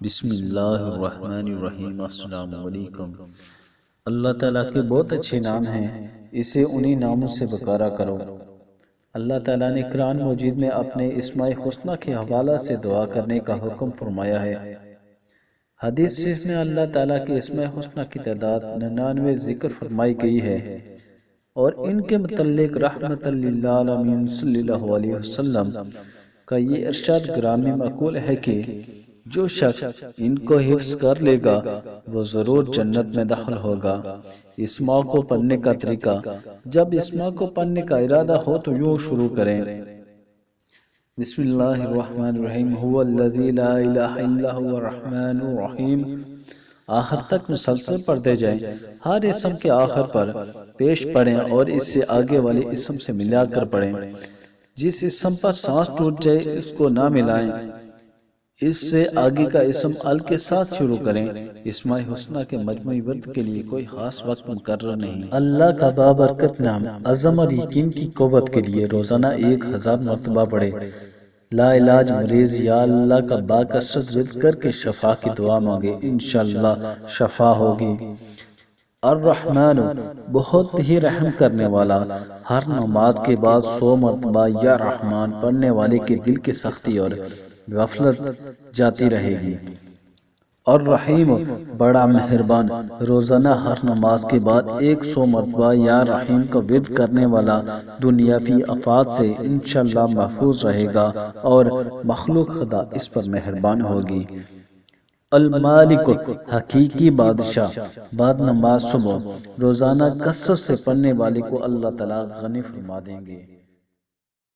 بسم اللہ الرحمن الرحیم۔ السلام علیکم۔ اللہ تعالیٰ کے بہت اچھے نام ہیں، اسے انہی ناموں سے پکارا کرو۔ اللہ تعالیٰ نے قرآن مجید میں اپنے اسماء حسنہ کے حوالہ سے دعا کرنے کا حکم فرمایا ہے۔ حدیث شریف میں اللہ تعالیٰ کے اسماء حسنہ کی تعداد 99 ذکر فرمائی گئی ہے، اور ان کے متعلق رحمت للعالمین صلی اللہ علیہ وسلم کا یہ ارشاد گرامی معقول ہے کہ جو شخص ان کو حفظ کر لے گا وہ ضرور جنت میں داخل ہوگا۔ اسماء کو پڑھنے کا طریقہ: جب اسماء کو پڑھنے کا ارادہ ہو تو یوں شروع کریں: بسم اللہ الرحمن الرحیم، هو الذی لا الہ الا هو الرحمن الرحیم۔ آخر تک مسلسل پڑھتے جائیں، ہر اسم کے آخر پر پیش پڑھیں اور اس سے آگے والے اسم سے ملا کر پڑھیں۔ جس اسم پر سانس ٹوٹ جائے اس کو نہ ملائیں، اس سے آگے کا اسم ال کے ساتھ شروع کریں۔ اسماء حسنہ کے مجموعی ورد کے لیے کوئی خاص وقت مقرر نہیں۔ اللہ کا بابرکت نام عظم اور یقین کی قوت کے لیے روزانہ 1000 مرتبہ پڑھیں۔ لا علاج مریض یا اللہ کا باکثرت ذکر کر کے شفا کی دعا مانگے، انشاءاللہ شفا ہوگی۔ الرحمن، بہت ہی رحم کرنے والا۔ ہر نماز کے بعد 100 مرتبہ یا رحمان پڑھنے والے کے دل کی سختی اور غفلت جاتی رہے گی۔ الرحیم، بڑا مہربان۔ روزانہ ہر نماز کے بعد 100 مرتبہ یا رحیم کا ورد کرنے والا دنیاوی آفات سے انشاءاللہ محفوظ رہے گا اور مخلوق خدا اس پر مہربان ہوگی۔ المالک، حقیقی بادشاہ۔ بعد نماز صبح روزانہ کثرت سے پڑھنے والے کو اللہ تعالیٰ غنی فرما دیں گے۔